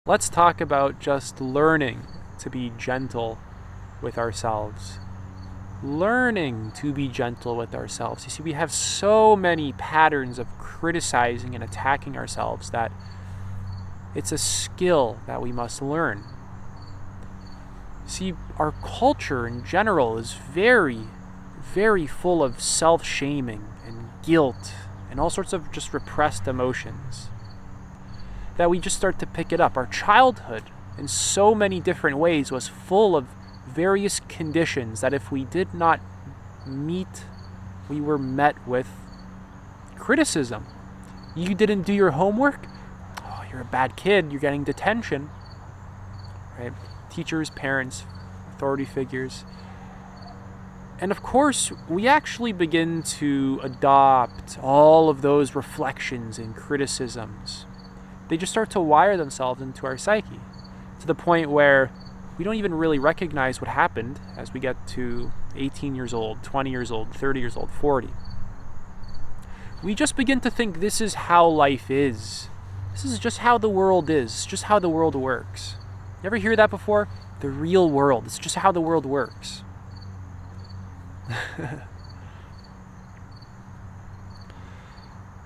Let's talk about just learning to be gentle with ourselves. Learning to be gentle with ourselves. You see, we have so many patterns of criticizing and attacking ourselves that it's a skill that we must learn. See, our culture in general is very, very full of self-shaming and guilt and all sorts of just repressed emotions that we just start to pick it up. Our childhood, in so many different ways, was full of various conditions that if we did not meet, we were met with criticism. You didn't do your homework? Oh, you're a bad kid, you're getting detention. Right? Teachers, parents, authority figures. And of course, we actually begin to adopt all of those reflections and criticisms. They just start to wire themselves into our psyche to the point where we don't even really recognize what happened as we get to 18 years old, 20 years old, 30 years old, 40. We just begin to think this is how life is. This is just how the world is. It's just how the world works. You ever hear that before? The real world. It's just how the world works.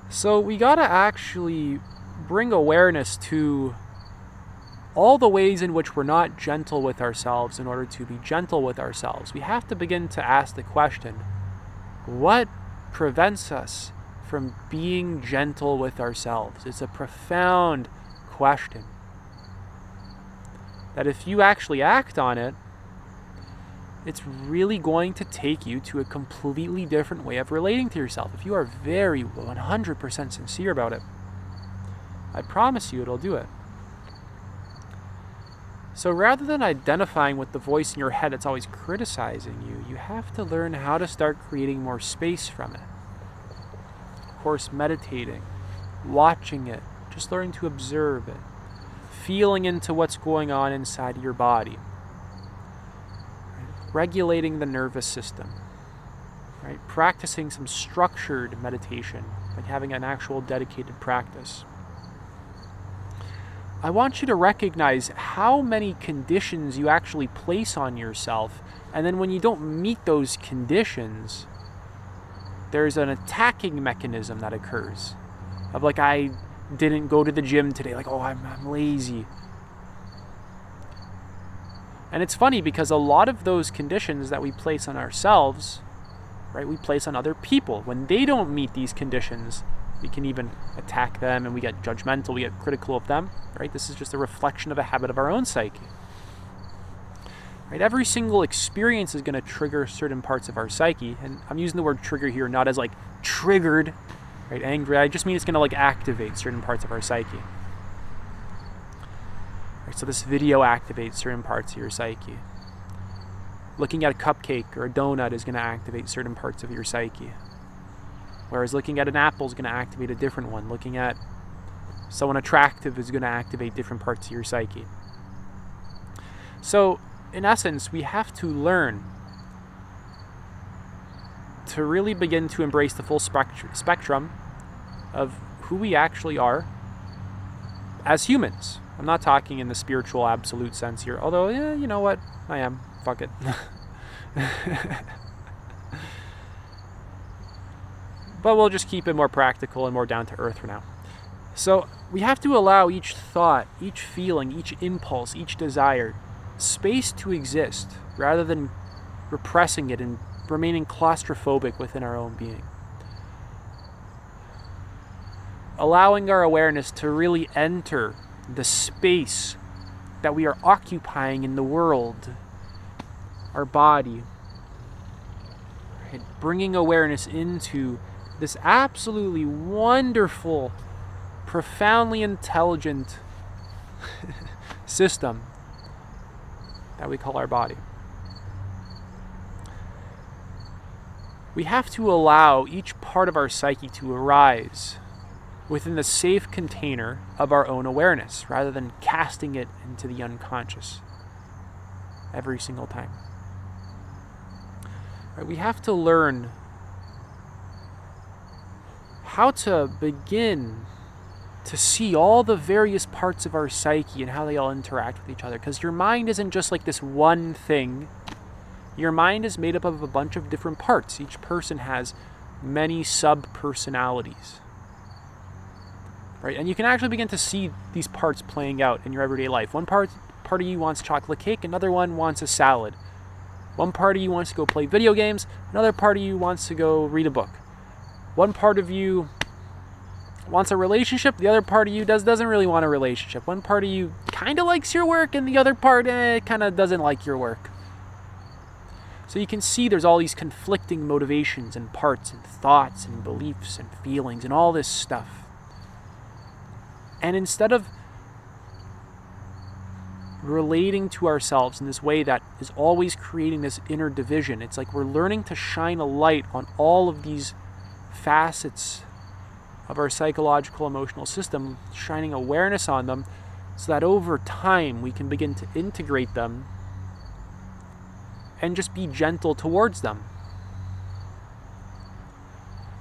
So we gotta actually bring awareness to all the ways in which we're not gentle with ourselves in order to be gentle with ourselves. We have to begin to ask the question, what prevents us from being gentle with ourselves? It's a profound question that if you actually act on it, it's really going to take you to a completely different way of relating to yourself. If you are very 100% sincere about it, I promise you it'll do it. So rather than identifying with the voice in your head that's always criticizing you, you have to learn how to start creating more space from it. Of course, meditating, watching it, just learning to observe it, feeling into what's going on inside your body, right? Regulating the nervous system, right? Practicing some structured meditation, like having an actual dedicated practice. I want you to recognize how many conditions you actually place on yourself, and then when you don't meet those conditions, there's an attacking mechanism that occurs. Of like, I didn't go to the gym today, like, oh, I'm lazy. And it's funny because a lot of those conditions that we place on ourselves, right, we place on other people. When they don't meet these conditions, we can even attack them and we get judgmental, we get critical of them, right? This is just a reflection of a habit of our own psyche. Right? Every single experience is going to trigger certain parts of our psyche, and I'm using the word trigger here not as like triggered, right, angry. I just mean it's going to like activate certain parts of our psyche. Right? So this video activates certain parts of your psyche. Looking at a cupcake or a donut is going to activate certain parts of your psyche. Whereas looking at an apple is going to activate a different one. Looking at someone attractive is going to activate different parts of your psyche. So, in essence, we have to learn to really begin to embrace the full spectrum of who we actually are as humans. I'm not talking in the spiritual absolute sense here, although, yeah, you know what? I am. Fuck it. But we'll just keep it more practical and more down to earth for now. So we have to allow each thought, each feeling, each impulse, each desire, space to exist rather than repressing it and remaining claustrophobic within our own being. Allowing our awareness to really enter the space that we are occupying in the world, our body, right? Bringing awareness into this absolutely wonderful, profoundly intelligent system that we call our body. We have to allow each part of our psyche to arise within the safe container of our own awareness, rather than casting it into the unconscious every single time. Right? We have to learn how to begin to see all the various parts of our psyche and how they all interact with each other. Because your mind isn't just like this one thing. Your mind is made up of a bunch of different parts. Each person has many subpersonalities. Right? And you can actually begin to see these parts playing out in your everyday life. One part of you wants chocolate cake, another one wants a salad. One part of you wants to go play video games, another part of you wants to go read a book. One part of you wants a relationship, the other part of you doesn't really want a relationship. One part of you kind of likes your work, and the other part kind of doesn't like your work. So you can see there's all these conflicting motivations and parts and thoughts and beliefs and feelings and all this stuff. And instead of relating to ourselves in this way that is always creating this inner division, it's like we're learning to shine a light on all of these facets of our psychological emotional system, shining awareness on them so that over time we can begin to integrate them and just be gentle towards them.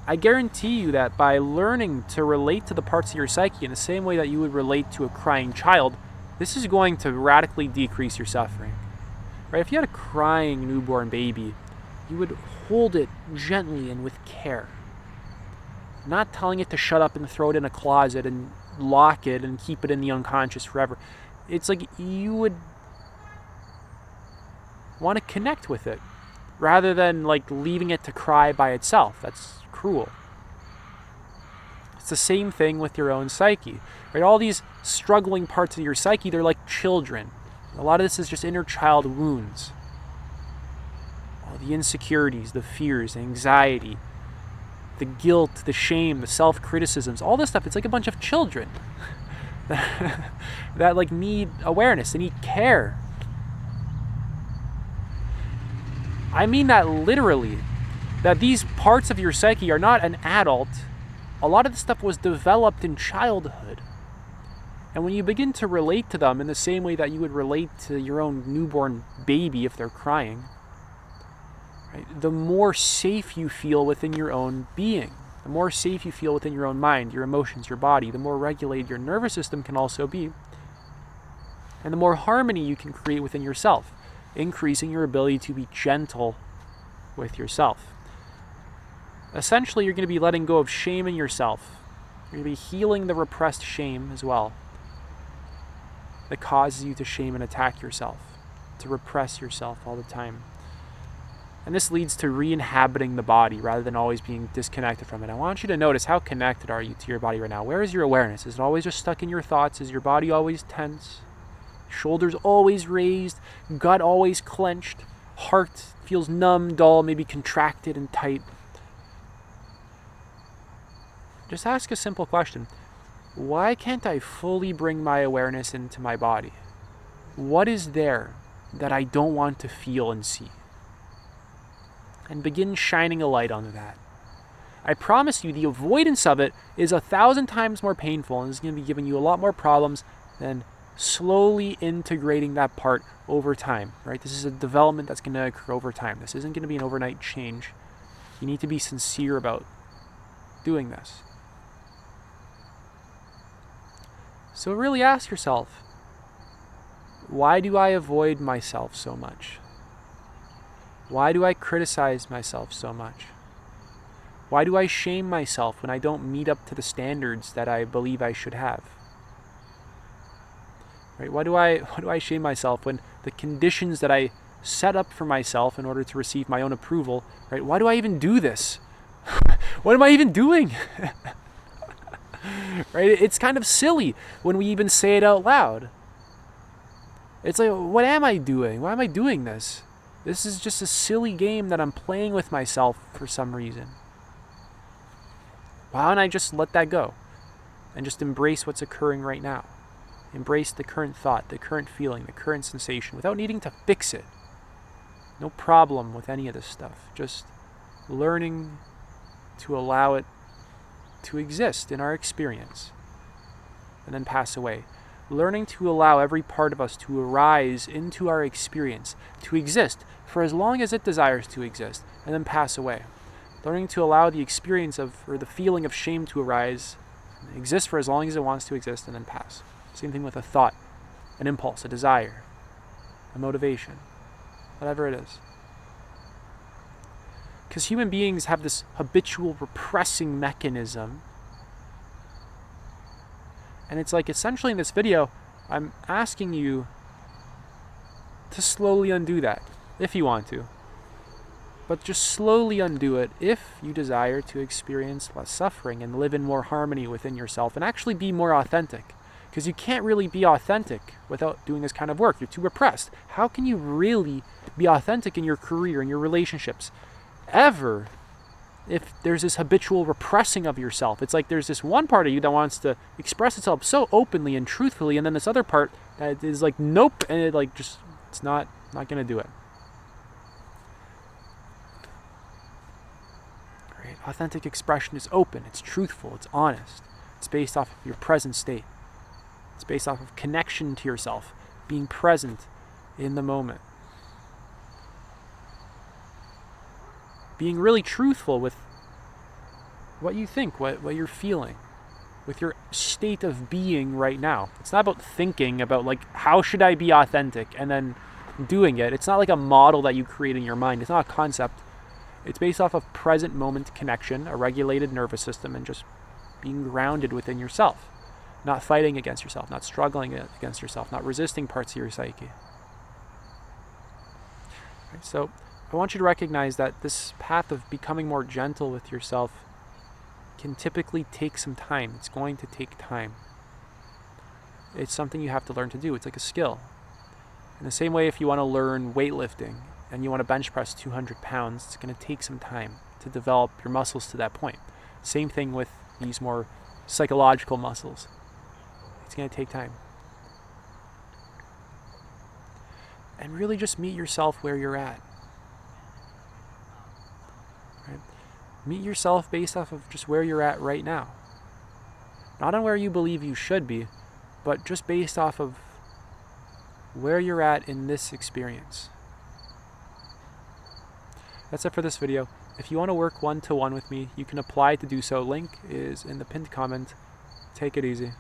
I guarantee you that by learning to relate to the parts of your psyche in the same way that you would relate to a crying child, this is going to radically decrease your suffering. Right? If you had a crying newborn baby, you would hold it gently and with care. Not telling it to shut up and throw it in a closet and lock it and keep it in the unconscious forever. It's like you would want to connect with it rather than like leaving it to cry by itself. That's cruel. It's the same thing with your own psyche. Right? All these struggling parts of your psyche, they're like children. A lot of this is just inner child wounds. All the insecurities, the fears, the anxiety, the guilt, the shame, the self-criticisms, all this stuff, it's like a bunch of children that like need awareness, they need care. I mean that literally, that these parts of your psyche are not an adult. A lot of this stuff was developed in childhood. And when you begin to relate to them in the same way that you would relate to your own newborn baby if they're crying, right, the more safe you feel within your own being, the more safe you feel within your own mind, your emotions, your body, the more regulated your nervous system can also be, and the more harmony you can create within yourself, increasing your ability to be gentle with yourself. Essentially, you're going to be letting go of shame in yourself. You're going to be healing the repressed shame as well that causes you to shame and attack yourself, to repress yourself all the time. And this leads to re-inhabiting the body rather than always being disconnected from it. I want you to notice, how connected are you to your body right now? Where is your awareness? Is it always just stuck in your thoughts? Is your body always tense? Shoulders always raised? Gut always clenched? Heart feels numb, dull, maybe contracted and tight? Just ask a simple question. Why can't I fully bring my awareness into my body? What is there that I don't want to feel and see? And begin shining a light on that. I promise you, the avoidance of it is 1,000 times more painful and is going to be giving you a lot more problems than slowly integrating that part over time, right? This is a development that's going to occur over time. This isn't going to be an overnight change. You need to be sincere about doing this. So really ask yourself, why do I avoid myself so much? Why do I criticize myself so much? Why do I shame myself when I don't meet up to the standards that I believe I should have? Right? Why do I shame myself when the conditions that I set up for myself in order to receive my own approval, right? Why do I even do this? What am I even doing? Right? It's kind of silly when we even say it out loud. It's like, what am I doing? Why am I doing this? This is just a silly game that I'm playing with myself for some reason. Why don't I just let that go and just embrace what's occurring right now? Embrace the current thought, the current feeling, the current sensation without needing to fix it. No problem with any of this stuff. Just learning to allow it to exist in our experience and then pass away. Learning to allow every part of us to arise into our experience, to exist for as long as it desires to exist, and then pass away. Learning to allow the experience of, or the feeling of shame to arise It exists for as long as it wants to exist and then pass. Same thing with a thought, an impulse, a desire, a motivation, whatever it is. Because human beings have this habitual repressing mechanism. And it's like, essentially in this video, I'm asking you to slowly undo that, if you want to. But just slowly undo it if you desire to experience less suffering and live in more harmony within yourself and actually be more authentic. Because you can't really be authentic without doing this kind of work. You're too repressed. How can you really be authentic in your career, in your relationships, ever, if there's this habitual repressing of yourself? It's like there's this one part of you that wants to express itself so openly and truthfully, and then this other part that is like, nope, and it like just, it's not gonna do it. Right? Authentic expression is open, it's truthful, it's honest. It's based off of your present state. It's based off of connection to yourself, being present in the moment. Being really truthful with what you think, what you're feeling, with your state of being right now. It's not about thinking about like, how should I be authentic, and then doing it. It's not like a model that you create in your mind. It's not a concept. It's based off of present moment connection, a regulated nervous system, and just being grounded within yourself. Not fighting against yourself, not struggling against yourself, not resisting parts of your psyche. Right, so I want you to recognize that this path of becoming more gentle with yourself can typically take some time. It's going to take time. It's something you have to learn to do. It's like a skill. In the same way, if you want to learn weightlifting and you want to bench press 200 pounds, it's going to take some time to develop your muscles to that point. Same thing with these more psychological muscles. It's going to take time. And really just meet yourself where you're at. Right? Meet yourself based off of just where you're at right now. Not on where you believe you should be, but just based off of where you're at in this experience. That's it for this video. If you want to work one-to-one with me, you can apply to do so. Link is in the pinned comment. Take it easy.